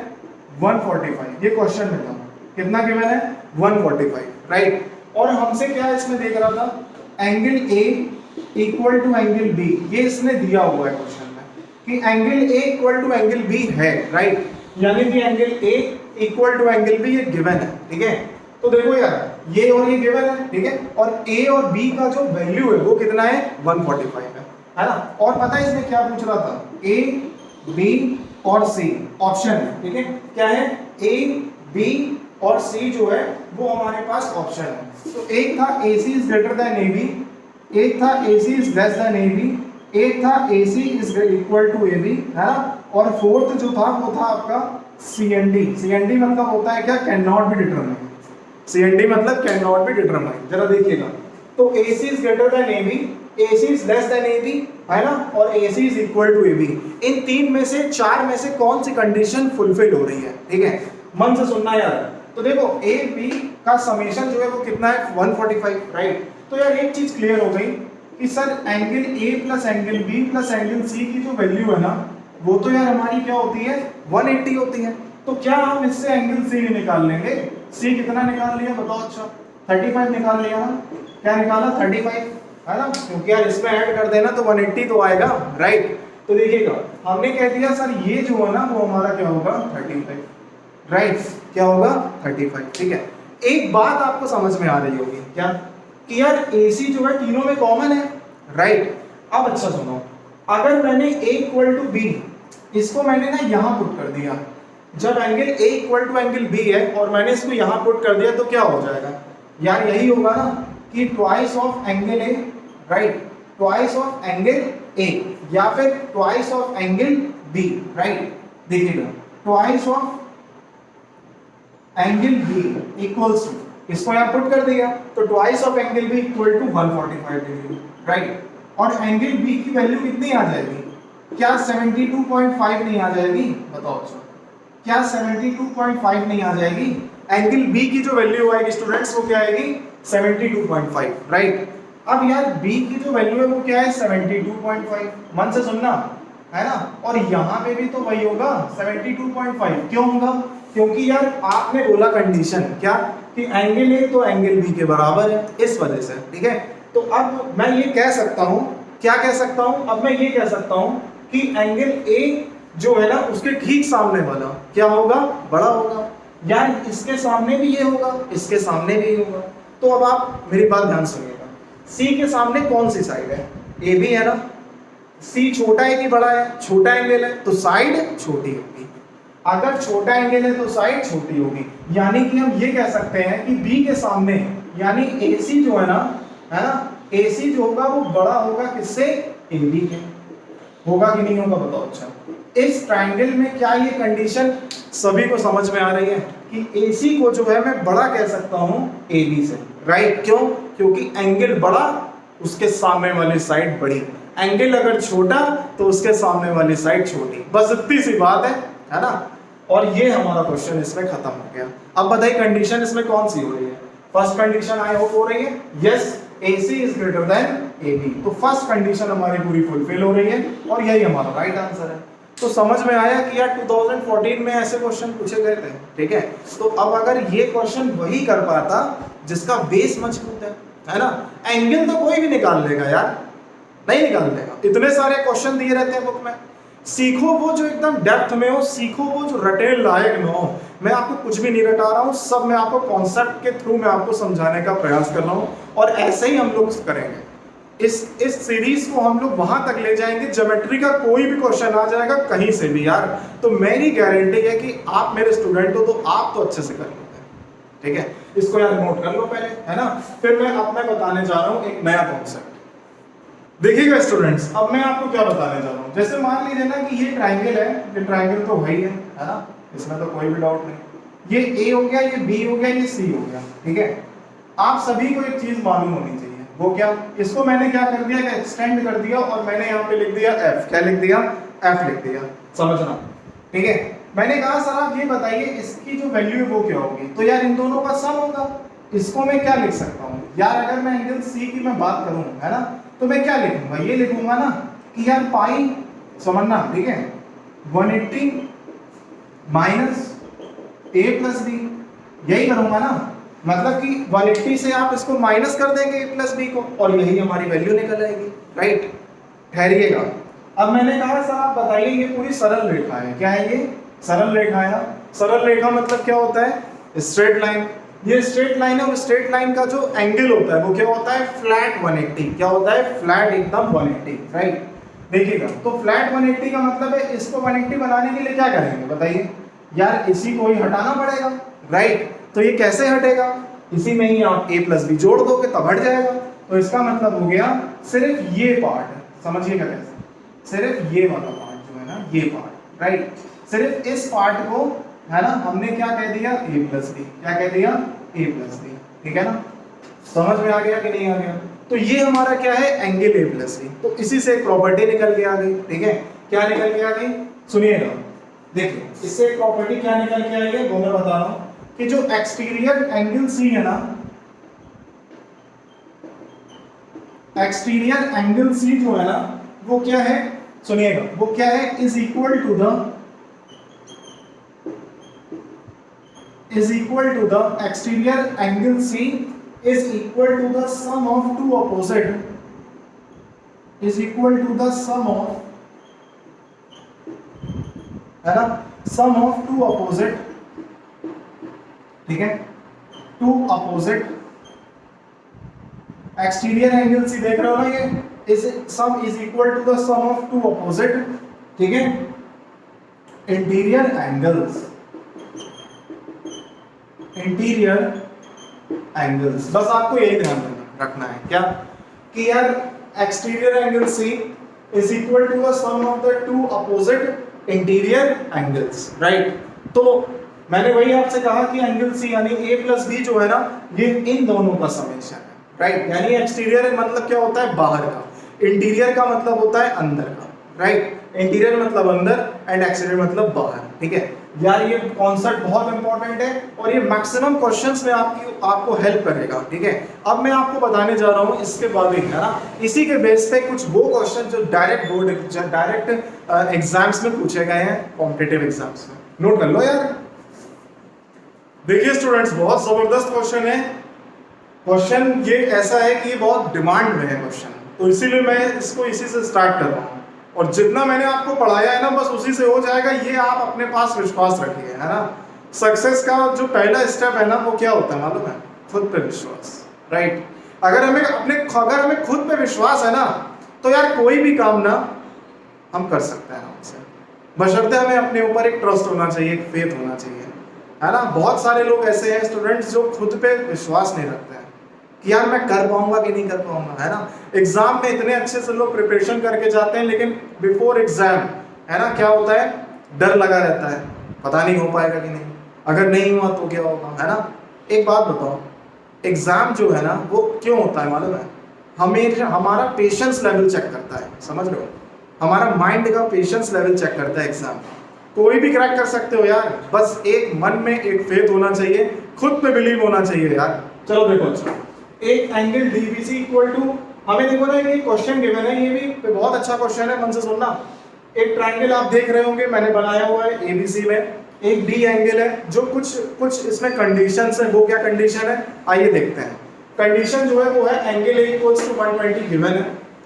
145। ये क्वेश्चन में था, कितना गिवन है? 145, राइट। और हमसे क्या इसमें देख रहा था, angle A equal to angle B, ये इसने दिया हुआ है क्वेश्चन में कि angle A equal to angle B है, राइट, यानी कि angle A equal to angle B ये गिवन है, ठीक है। तो देखो यार ये और ये गिवन है, ठीक है, और ए और बी का जो वैल्यू है वो कितना है? 145 है ना। और पता है इसमें क्या पूछ रहा था? ए बी और सी ऑप्शन है, ठीक है, क्या है? ए बी और सी जो है वो हमारे पास ऑप्शन है। तो एक था A C is greater than A B, एक था A C is less than A B, एक था A C is equal to A B, है ना, और फोर्थ जो था वो था आपका C N D. C N D मतलब होता है क्या? Can not be determined. C N D मतलब कैन नॉट बी डिटरमाइंड। जरा देखिएगा, तो A C is greater than A B, A C is less than A B, है ना, और A C is equal to A B. इन तीन में से, चार में से कौन सी कंडीशन फुलफिल हो रही है? ठीक है, मन से सुनना यार। तो देखो ए बी का समेशन जो है वो कितना है? 145, राइट। तो यार एक चीज क्लियर हो गई कि sir angle A plus angle B plus angle C की जो वैल्यू है ना वो तो यार हमारी क्या होती है? 180 होती है। तो क्या हम इससे एंगल सी निकाल लेंगे? सी कितना निकाल लिया बताओ? अच्छा 35 निकाल लिया ना। क्या निकाला? 35, है ना, क्योंकि यार इसमें ऐड कर देना तो 180 तो आएगा, राइट। तो देखिएगा हमने कह दिया सर ये जो है ना वो हमारा क्या होगा? 35, राइट। क्या होगा? 35, ठीक है। एक बात आपको समझ में आ रही होगी क्या कि यार AC जो है तीनों में कॉमन है, राइट। अब अच्छा सुनो, अगर मैंने A इक्वल टू B इसको मैंने ना यहाँ पुट कर दिया, जब angle A equal to angle B है और मैंने इसको यहाँ पुट कर दिया तो क्या हो जाएगा यार? यही होगा ना कि twice of angle A, right, twice of angle A या फिर twice of angle B, right. देखिएगा twice of angle B equals to, इसको यहाँ पुट कर दिया तो twice of angle B equal to 145 degree, right. और एंगल B की वैल्यू कितनी आ जाएगी? क्या 72.5 नहीं आ जाएगी? बताओ अच्छा, क्या 72.5 नहीं आ जाएगी? एंगल B की जो वैल्यू आएगी स्टूडेंट्स वो क्या आएगी? 72.5, राइट। अब यार B की जो वैल्यू है वो क्या है? 72.5। मन से सुनना, है ना। और यहाँ पे भी तो वही होगा 72.5। क्यों होगा? क्योंकि यार आपने बोला कंडीशन क्या कि एंगल A तो एंगल B के बराबर है, इस वजह से, ठीक है। तो अब मैं ये कह सकता हूं क्या कह सकता हूं, अब मैं ये कह सकता हूं कि एंगल ए जो है ना उसके ठीक सामने वाला क्या होगा, बड़ा होगा, यानी इसके सामने भी ये होगा, इसके सामने भी ये होगा। तो अब आप मेरी बात ध्यान सुनिएगा, सी के सामने कौन सी साइड है, ए बी है ना, सी छोटा है कि बड़ा है, छोटा एंगल है तो साइड छोटी होगी, अगर छोटा एंगल है तो साइड छोटी होगी, यानी कि हम ये कह सकते हैं कि बी के सामने यानी AC जो है ना AC जो होगा वो बड़ा होगा किससे, AB के, होगा कि नहीं होगा बताओ। अच्छा, इस ट्रायंगल में क्या ये कंडीशन सभी को समझ में आ रही है कि AC को जो है मैं बड़ा कह सकता हूं AB से, राइट, क्यों, क्योंकि एंगल बड़ा उसके सामने वाली साइड बड़ी, एंगल अगर छोटा तो उसके सामने वाली साइड छोटी, बस इतनी सी बात है ना। और ये हमारा क्वेश्चन इसमें खत्म हो गया। अब बताइए कंडीशन इसमें कौन सी हो रही है, फर्स्ट कंडीशन आई होप हो रही है, yes AC is greater then AB, तो फर्स्ट कंडीशन हमारी पूरी फुलफिल हो रही है और यही हमारा राइट आंसर है। तो समझ में आया कि यार 2014 में ऐसे क्वेश्चन पूछे गए थे, ठीक है। तो अब अगर ये क्वेश्चन वही कर पाता जिसका बेस मजबूत है ना, एंगल तो कोई भी निकाल लेगा यार, नहीं निकाल लेगा, इतने सारे क्वेश्चन दिए रहते हैं बुक में। सीखो वो जो एकदम डेप्थ में हो, सीखो वो जो रटे लायक में हो। मैं आपको कुछ भी नहीं रटा रहा हूँ, सब मैं आपको कॉन्सेप्ट के थ्रू मैं आपको समझाने का प्रयास कर रहा हूँ और ऐसे ही हम लोग करेंगे। इस सीरीज को हम लोग वहां तक ले जाएंगे, ज्योमेट्री का कोई भी क्वेश्चन आ जाएगा कहीं से भी यार, तो मेरी गारंटी है कि आप मेरे स्टूडेंट हो तो आप तो अच्छे से कर लोगे, ठीक है। इसको यार नोट कर लो पहले, है ना, फिर मैं अपना बताने जा रहा हूँ एक नया कॉन्सेप्ट। देखिएगा स्टूडेंट्स, अब मैं आपको क्या बताने जा रहा हूँ, जैसे मान लीजिए ना कि ये ट्राइंगल है, ये ट्राइंगल तो वही है ना, इसमें तो कोई भी डाउट नहीं, ये A हो गया, ये B हो गया, ये C हो गया, ठीक है। आप सभी को एक चीज मालूम होनी चाहिए, वो क्या, इसको मैंने क्या कर दिया, एक्सटेंड कर दिया और मैंने यहाँ पे लिख दिया F, क्या लिख दिया, F लिख दिया, समझना, ठीक है। मैंने कहा सर आप ये बताइए इसकी जो वैल्यू है वो क्या होगी, तो यार इन दोनों का सम होगा। इसको मैं क्या लिख सकता हूँ यार, अगर मैं एंगल C की मैं बात करूँ, है ना, तो मैं क्या लिखूंगा, ये लिखूंगा ना कि यार पाई, समझना, ठीक है, 180 माइनस A प्लस B, यही करूंगा ना, मतलब कि 180 से आप इसको माइनस कर देंगे A प्लस B को और यही हमारी वैल्यू निकल आएगी, राइट। ठहरिएगा, अब मैंने कहा सर आप बताइए ये पूरी सरल रेखा है, क्या है ये, सरल रेखा है। सरल रेखा मतलब क्या होता है, स्ट्रेट लाइन, ये स्ट्रेट लाइन है और स्ट्रेट लाइन का जो एंगल होता है वो क्या होता है, फ्लैट 180, क्या होता है, फ्लैट एकदम 180, राइट। देखिएगा, तो फ्लैट 180 का मतलब है इसको 180 बनाने के लिए क्या करेंगे बताइए, यार इसी को ही हटाना पड़ेगा, राइट। तो ये कैसे हटेगा, इसी में ही आप A प्लस B जोड़ दोगे तब हट जाएगा। तो इसका मतलब हो गया सिर्फ ये पार्ट, समझिएगा कैसे, सिर्फ ये वाला पार्ट जो है ना, ये पार्ट, राइट, सिर्फ इस पार्ट को, है ना, हमने क्या कह दिया, A प्लस B, क्या कह दिया, A प्लस B, ठीक है ना, समझ में आ गया कि नहीं आ गया। तो ये हमारा क्या है, एंगल A प्लस B, तो इसी से एक प्रॉपर्टी निकल के आ गई, ठीक है। क्या निकल के आ गई, सुनिएगा, देखिए इससे एक प्रॉपर्टी क्या निकल के आई है वो मैं बता रहा हूं कि जो एक्सटीरियर एंगल C है ना, एक्सटीरियर एंगल C जो है ना वो क्या है, सुनिएगा, वो क्या है, is equal to the exterior angle C is equal to the sum of two opposite, is equal to the sum of, है ना, sum of two opposite, ठीक है, two opposite exterior angle C देख रहे हो ना, ये is sum is equal to the sum of two opposite, ठीक है, interior angles, इंटीरियर एंगल्स। बस आपको यही ध्यान रखना है क्या, कि यार exterior angle C is equal to the sum of the two opposite interior angles, right. तो मैंने वही आपसे कहा कि एंगल C यानी A प्लस B जो है ना, ये इन दोनों का समेशन है, राइट। यानी एक्सटीरियर मतलब क्या होता है, बाहर का, इंटीरियर का मतलब होता है अंदर का, राइट। इंटीरियर मतलब अंदर एंड एक्सटीरियर मतलब बाहर, ठीक है यार। ये कॉन्सेप्ट बहुत इंपॉर्टेंट है और ये मैक्सिमम क्वेश्चंस में आपको हेल्प करेगा, ठीक है। अब मैं आपको बताने जा रहा हूँ इसके बाद ही, है ना, इसी के बेस पे कुछ वो क्वेश्चन जो डायरेक्ट बोर्ड, डायरेक्ट एग्जाम्स में पूछे गए हैं, कॉम्पिटिटिव एग्जाम्स में, नोट कर लो यार। देखिए स्टूडेंट्स, बहुत जबरदस्त क्वेश्चन है। क्वेश्चन ये ऐसा है कि बहुत डिमांड में है क्वेश्चन, तो इसीलिए मैं इसको इसी से स्टार्ट कर रहा हूँ, और जितना मैंने आपको पढ़ाया है ना बस उसी से हो जाएगा, ये आप अपने पास विश्वास रखिए, है ना। सक्सेस का जो पहला स्टेप है ना वो क्या होता है मालूम है? खुद पे विश्वास, राइट। अगर हमें खुद पे विश्वास है ना तो यार कोई भी काम ना हम कर सकते हैं हमसे, बशर्ते हमें अपने ऊपर एक ट्रस्ट होना चाहिए, एक फेथ होना चाहिए, है ना। बहुत सारे लोग ऐसे हैं स्टूडेंट्स जो खुद पे विश्वास नहीं रखते हैं कि यार मैं कर पाऊंगा कि नहीं कर पाऊंगा, है ना। एग्जाम में इतने अच्छे से लोग प्रिपरेशन करके जाते हैं, लेकिन बिफोर एग्जाम, है ना, क्या होता है? डर लगा रहता है, पता नहीं हो पाएगा कि नहीं, अगर नहीं हुआ तो क्या होगा, है ना। एक बात बताओ, एग्जाम जो है ना वो क्यों होता है मालूम है? हमें हमारा पेशेंस लेवल चेक करता है, समझ लो, हमारा माइंड का पेशेंस लेवल चेक करता है एग्जाम। कोई भी क्रैक कर सकते हो यार, बस एक मन में एक फेथ होना चाहिए, खुद पे बिलीव होना चाहिए यार। चलो देखो, अच्छा एक एंगल डीबीसी इक्वल टू, हमें देखो ना ये क्वेश्चन गिवन है, ये भी बहुत अच्छा क्वेश्चन है, मन से सुनना। एक ट्रायंगल आप देख रहे होंगे मैंने बनाया हुआ है एबीसी में, एक डी एंगल है, जो कुछ इसमें कंडीशंस है। वो क्या कंडीशन है आइए देखते हैं। कंडीशन जो है वो है angle A equals to 120 given है,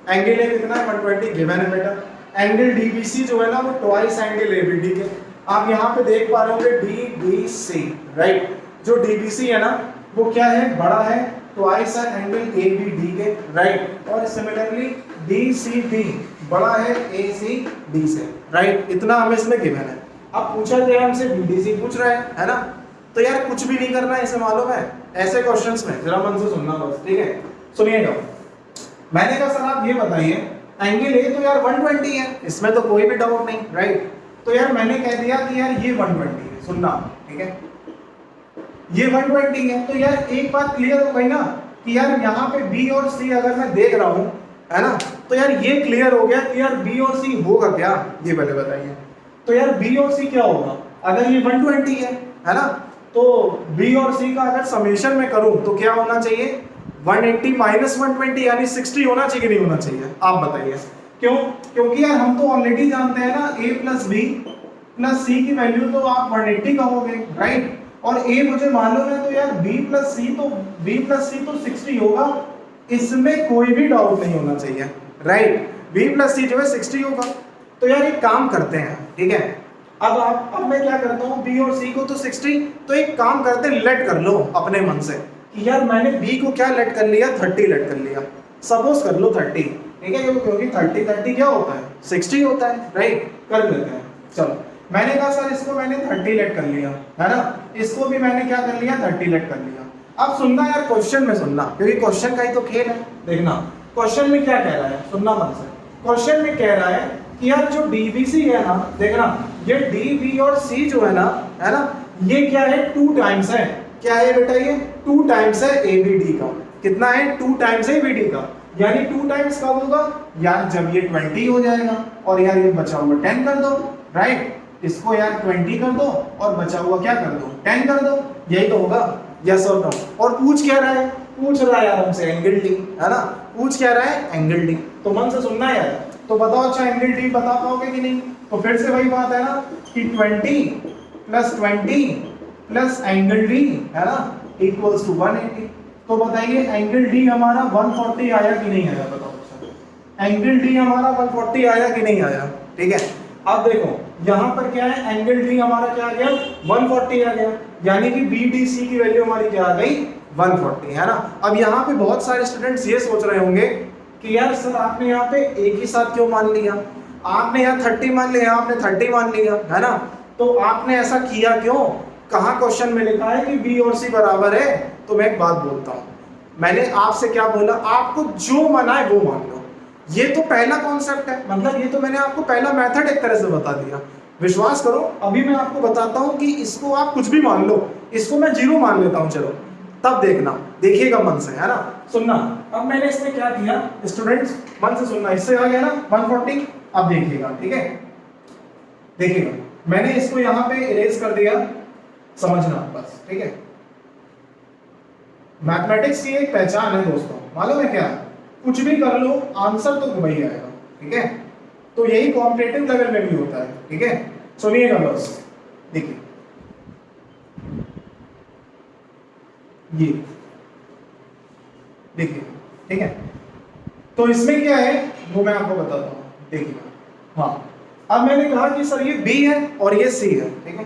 एंगल ए कितना है 120 गिवन है बेटा। एंगल डीबीसी जो है ना वो ट्वाइस एंगल एबीडी के, आप यहाँ पे देख पा रहे होंगे डीबीसी, राइट। जो डीबीसी है ना वो क्या है, बड़ा है, ट्वाइस है एंगल एबीडी के, राइट। और सिमिलरली डीसीडी बड़ा है एसीडी से, राइट। इतना हमें इसमें गिवन है। अब पूछा गया हमसे बीडीसी पूछ रहा है ना, तो यार कुछ भी नहीं करना है, इसे मालूम है। ऐसे क्वेश्चंस में जरा मन से सुनना बस, ठीक है। सुनिएगा, मैंने कहा सर आप ये बताइए एंगल ए तो यार 120 है, इसमें तो कोई भी डाउट नहीं, राइट। तो यार मैंने कह दिया कि यार ये 120 है, सुनना, ठीक है, ये 120 है। तो यार एक बात क्लियर हो गई ना कि यार यहाँ पे बी और सी अगर मैं देख रहा हूँ, है ना, तो यार ये क्लियर हो गया कि यार बी और सी होगा क्या, ये पहले बताइए। तो यार बी और सी क्या होगा, अगर ये 120 है ना, तो बी और सी का अगर समेशन में करूं तो क्या होना चाहिए, 180 माइनस 120 यानी 60 होना चाहिए कि नहीं होना चाहिए, आप बताइए। क्यों? क्योंकि यार हम तो ऑलरेडी जानते हैं ना a प्लस बी प्लस सी की वैल्यू तो आप 180 कहोगे, राइट। और a मुझे मालूम है, तो यार b प्लस सी तो 60 होगा, इसमें कोई भी डाउट नहीं होना चाहिए, राइट। b प्लस सी जो है 60 होगा। तो यार एक काम करते हैं, ठीक है, अब मैं क्या करता हूँ, b और c को तो 60, तो एक काम करते हैं, लेट कर लो अपने मन से कि यार मैंने b को क्या लेट कर लिया, 30 लेट कर लिया, सपोज कर लो 30, ठीक है, क्योंकि 30 क्या होता है, 60 होता है, राइट। कर लेते हैं, चलो। मैंने कहा सर इसको मैंने 30 लेट कर लिया, है ना, इसको भी मैंने क्या कर लिया, 30 लेट कर लिया। अब सुनना यार, क्वेश्चन में सुनना, क्योंकि क्वेश्चन का ही तो खेल है। देखना क्वेश्चन में क्या कह रहा है, सुनना मन से। क्वेश्चन में कह रहा है कि यार जो डीबीसी है ना, देखना ये डीबी और सी जो है ना, ये क्या है, 2 टाइम्स है। क्या है बेटा, ये 2 टाइम्स है एबीडी का। कितना है, 2 टाइम्स है एबीडी का, यानी 2 टाइम्स कब होगा यार, जब ये 20 हो जाएगा, और यार ये बचा हुआ 10 कर दो, राइट। इसको यार 20 कर दो और बचा हुआ क्या कर दो, 10 कर दो, यही तो होगा, यस और नो। और पूछ क्या रहा है, पूछ रहा है यार हमसे एंगल डी, है ना, पूछ क्या रहा है, एंगल डी। तो मन से सुनना यार, तो बताओ अच्छा एंगल डी बता पाओगे कि नहीं। तो फिर से वही बात है ना कि 20 प्लस एंगल डी, है ना, इक्वल्स टू 180। तो बताइए एंगल डी हमारा 140 आया कि नहीं आया, बताओ अच्छा, एंगल डी हमारा 140 आया कि नहीं आया, ठीक है। अब देखो यहाँ पर क्या है, एंगल डी हमारा क्या आ गया, 140 आ गया, यानी कि BDC की वैल्यू हमारी क्या आ गई, 140, है ना। अब यहाँ पे बहुत सारे स्टूडेंट्स ये सोच रहे होंगे कि यार सर आपने यहाँ पे एक ही साथ क्यों मान लिया, आपने यहाँ 30 मान लिया, आपने 30 मान लिया, है ना, तो आपने ऐसा किया क्यों, कहाँ क्वेश्चन में लिखा है कि बी और सी बराबर है। तो मैं एक बात बोलता हूँ, मैंने आपसे क्या बोला, आपको जो मना है वो मान लो। ये तो पहला कॉन्सेप्ट है, मतलब ये तो मैंने आपको पहला मेथड एक तरह से बता दिया। विश्वास करो, अभी मैं आपको बताता हूँ कि इसको आप कुछ भी मान लो, इसको मैं 0 मान लेता हूँ, चलो तब देखना, देखिएगा मन से, है ना। सुनना, अब मैंने इसमें क्या किया स्टूडेंट्स, मन से सुनना, इससे आ गया ना 140। अब देखिएगा, ठीक है, देखिएगा मैंने इसको यहाँ पे इरेज कर दिया, समझना बस, ठीक है। मैथमेटिक्स की एक पहचान है दोस्तों, मालूम है क्या, कुछ भी कर लो आंसर तो वही आएगा, ठीक है। तो यही कॉम्पिटिटिव लेवल में भी होता है, ठीक है। सुनिएगा बस, देखिए ये देखिए, ठीक है। तो इसमें क्या है वो मैं आपको बताता हूँ, देखिए। हाँ, अब मैंने कहा कि सर ये बी है और ये सी है, ठीक है।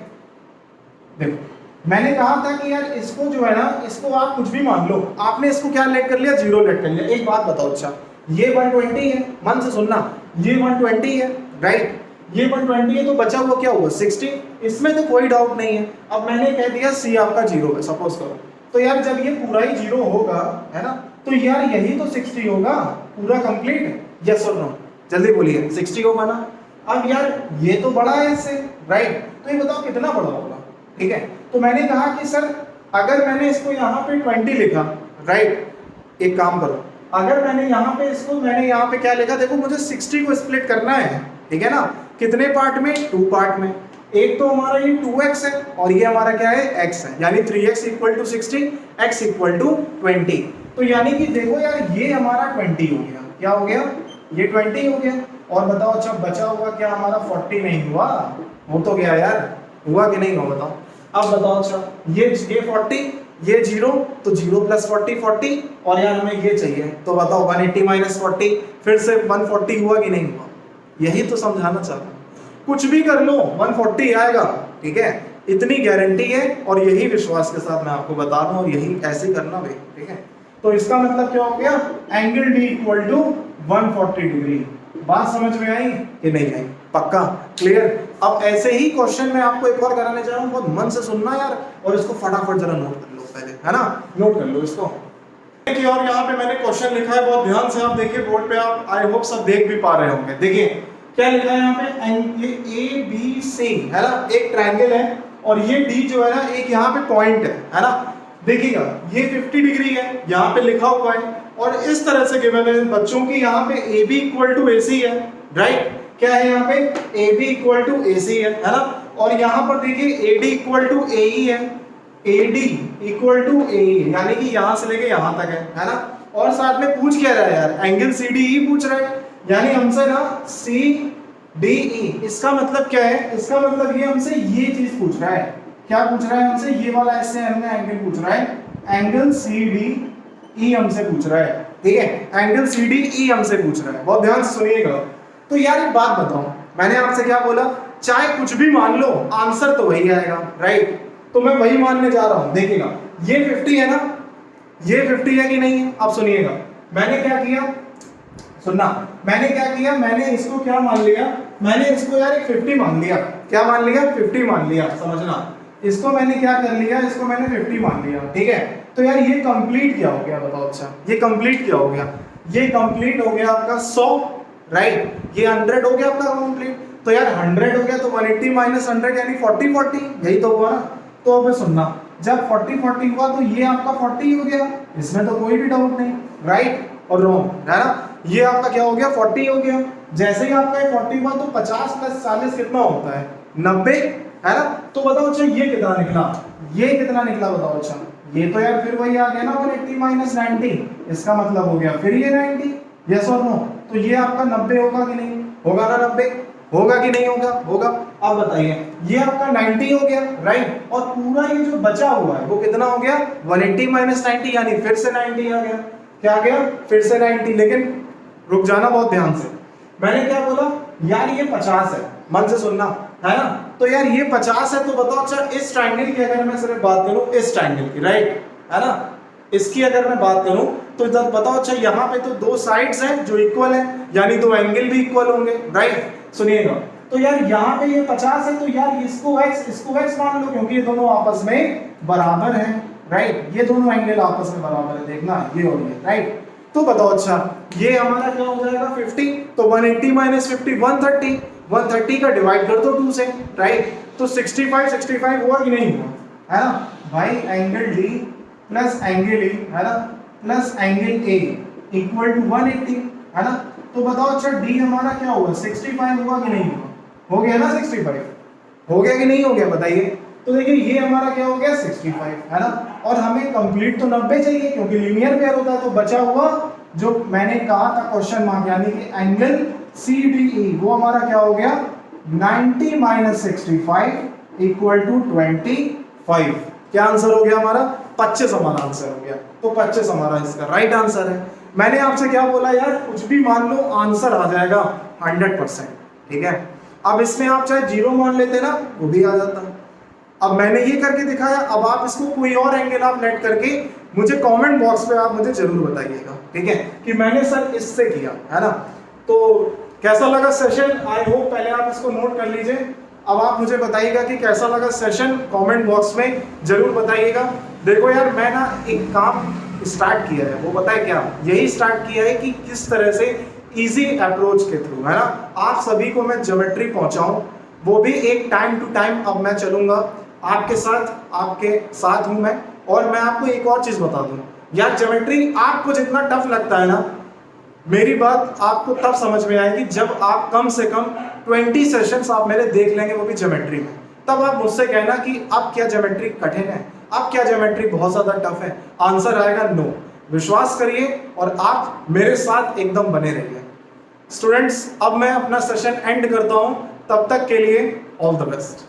देखो मैंने कहा था कि यार इसको जो है ना, इसको आप कुछ भी मान लो, आपने इसको क्या लेट कर लिया, 0 लेट कर लिया। एक बात बताओ, अच्छा ये 120 है, मन से सुनना, ये 120 है, राइट, ये 120 है, तो बचा हुआ क्या हुआ 60, इसमें तो कोई डाउट नहीं है। अब मैंने कह दिया सी आपका 0 है, सपोज करो, तो यार जब ये पूरा ही 0 होगा, है ना, तो यार यही तो 60 होगा, पूरा कंप्लीट है, यस और नो, जल्दी बोलिए, 60 होगा ना। अब यार ये तो बड़ा है इससे, राइट, तो ये बताओ कितना बड़ा होगा, ठीक है। तो मैंने कहा कि सर अगर मैंने इसको यहाँ पे 20 लिखा, राइट, एक काम करो, अगर मैंने यहाँ पे इसको, मैंने यहाँ पे क्या लिखा, देखो मुझे 60 को स्प्लिट करना है, ठीक है ना, कितने पार्ट में, 2 पार्ट में। एक तो हमारा ये 2x है और ये हमारा क्या है, x है, यानी 3x = 60, x = 20। तो यानी कि देखो यार ये हमारा 20 हो गया, क्या हो गया, ये 20 हो गया। और बताओ अच्छा बचा हुआ क्या हमारा 40 नहीं हुआ, हो तो गया यार, हुआ कि नहीं हुआ बताओ। अब बताओ अच्छा ये 40, ये 0, तो 0 + 40 40, और यार हमें ये चाहिए, तो बताओ 180 - 40, फिर से 140 हुआ कि नहीं हुआ, यही तो समझाना चाहता हूँ। कुछ भी कर लो 140 आएगा, ठीक है, इतनी गारंटी है, और यही विश्वास के साथ मैं आपको बता रहा हूँ, और यही ऐसे करना भाई, ठीक है। तो इसका मतलब क्या हो गया, एंगल D = 140 डिग्री। बात समझ में आई कि नहीं आई, पक्का क्लियर। अब ऐसे ही क्वेश्चन मैं आपको एक और कराने जा रहा हूँ, बहुत मन से सुनना यार, और इसको फटाफट जरा नोट कर लो पहले, है ना, नोट कर लो इसको। देखिए और यहाँ पे मैंने क्वेश्चन लिखा है, बहुत ध्यान से आप देखिए बोर्ड पे, आप आई होप सब देख भी पा रहे होंगे। देखिए क्या लिखा है यहाँ पे, ये ABC है ना, एक ट्रायंगल है, और ये D जो है ना, एक यहाँ पे पॉइंट है ना, देखिएगा ये 50 डिग्री है, यहाँ पे लिखा हुआ है, और इस तरह से गिवन है बच्चों की, यहाँ पे AB = AC है, राइट, क्या है यहाँ पे, AB = AC है ना, और यहाँ पर देखिए AD = AE है, AD = AE, यानी कि यहाँ से लेके यहाँ तक है ना, और साथ में पूछ क्या रहा है यार, एंगल CDE पूछ रहा है, यानी हमसे ना CDE, इसका मतलब क्या है, इसका मतलब ये हमसे ये चीज पूछ रहा है, क्या पूछ रहा है हमसे, ये वाला ऐसे हमने एंगल पूछ रहा है, एंगल CDE हमसे पूछ रहा है, ठीक है, एंगल CDE हमसे पूछ रहा है, बहुत ध्यान से सुनिएगा। तो यार एक बात बताओ, मैंने आपसे क्या बोला, चाहे कुछ भी मान लो, आंसर तो वही आएगा, राइट, तो मैं वही मानने जा रहा हूं। देखिएगा ये 50 है ना, ये 50 है कि नहीं है, अब सुनिएगा, मैंने क्या किया, सुनना, मैंने क्या किया, मैंने इसको क्या मान लिया, मैंने इसको यार एक 50 मान लिया, क्या मान लिया, 50 मान लिया, समझना, इसको मैंने क्या कर लिया, इसको मैंने 50 मान लिया, ठीक है। तो यार ये कंप्लीट क्या हो गया बताओ, अच्छा ये कंप्लीट क्या हो गया, ये कंप्लीट हो गया आपका 100, राइट, ये 100 हो गया आपका कंप्लीट, तो यार 100 हो गया, तो 180 - 100 यानी 40 40, यही तो हुआ ना। तो अब सुनना, जब 40 40 हुआ तो ये आपका 40 हो गया, इसमें तो कोई भी डाउट नहीं, राइट और रॉन्ग, है ना, ये आपका क्या हो गया, 40 हो गया। जैसे ही आपका 40 हुआ तो 50 + 40 कितना होता है, 90, है ना। तो बताओ अच्छा ये कितना निकला, ये कितना निकला बताओ, अच्छा ये तो यार फिर वही आ गया ना, 180 - 90, इसका मतलब हो गया फिर ये 90, यस और नो। तो ये आपका 90 होगा कि नहीं होगा ना, 90 होगा कि नहीं होगा, होगा। अब बताइए ये आपका 90 हो गया, राइट, और पूरा ये जो बचा हुआ है वो कितना हो गया, 180 - 90, यानी फिर से 90 आ गया, क्या आ गया, फिर से 90। लेकिन रुक जाना बहुत ध्यान से, मैंने क्या बोला यार ये 50 है, मन से सुनना, है ना। तो यार ये 50 है, तो बताओ अच्छा इस ट्रायंगल की अगर मैं सिर्फ बात करूं, इस ट्रायंगल की, राइट, है ना, इसकी अगर मैं बात करूं तो इधर बताओ अच्छा यहाँ पे तो 2 साइड्स हैं जो इक्वल है, यानी 2 एंगल भी इक्वल होंगे, राइट। सुनिएगा, तो यार यहाँ पे ये 50 है, तो यार इसको x मान लो, क्योंकि ये दोनों आपस में बराबर हैं, राइट, ये दोनों एंगल आपस में बराबर है, देखना ये हो गया, राइट। तो बताओ अच्छा ये हमारा क्या हो जाएगा 50, तो 180 - 50 130, 130 का डिवाइड कर दो 2 से, राइट, तो 65 हुआ कि नहीं हुआ, है ना भाई, angle D plus angle E, है ना, प्लस एंगल A = 180, है ना। तो बताओ अच्छा D हमारा क्या हुआ, 65 हुआ कि नहीं हुआ, हो गया ना, 65 हो गया कि नहीं हो गया बताइए। तो देखिए ये हमारा क्या हो गया 65, है ना, और हमें कंप्लीट तो 90 चाहिए क्योंकि लीनियर पेयर होता है, तो बचा हुआ जो मैंने कहा था क्वेश्चन मार्क, यानी कि एंगल CDE, वो हमारा क्या हो गया 90 - 65 = 25। क्या आंसर हो गया हमारा, 25 हमारा आंसर हो गया। तो 25 हमारा इसका राइट आंसर है। मैंने आपसे क्या बोला यार, कुछ भी मान लो आंसर आ जाएगा 100%, ठीक है। अब इसमें आप चाहे 0 मान लेते ना, वो भी आ जाता। अब मैंने ये करके दिखाया, अब आप इसको कोई और एंगल आप नेट करके मुझे कमेंट बॉक्स पे आप मुझे जरूर बताइएगा, ठीक है, कि मैंने सर इससे किया, है ना। तो कैसा लगा सेशन, आई होप पहले आप इसको नोट कर लीजिए। अब आप मुझे बताइएगा कि कैसा लगा सेशन, कमेंट बॉक्स में जरूर बताइएगा। देखो यार, मैं ना एक काम स्टार्ट किया है, वो पता है क्या, यही स्टार्ट किया है कि किस तरह से इजी अप्रोच के थ्रू, है ना, आप सभी को मैं ज्योमेट्री पहुंचाऊं, वो भी एक टाइम टू टाइम। अब मैं चलूंगा आपके साथ हूं मैं। और मैं आपको एक और चीज बता दूं यार, ज्योमेट्री आपको जितना टफ लगता है ना, मेरी बात आपको तब समझ में आएगी जब आप कम से कम 20 सेशंस आप मेरे देख लेंगे, वो भी ज्योमेट्री में। तब आप मुझसे कहना कि अब क्या ज्योमेट्री कठिन है, अब क्या ज्योमेट्री बहुत ज्यादा टफ है। आंसर आएगा नो। विश्वास करिए और आप मेरे साथ एकदम बने रहिए। स्टूडेंट्स, अब मैं अपना सेशन एंड करता हूं, तब तक के लिए ऑल द बेस्ट।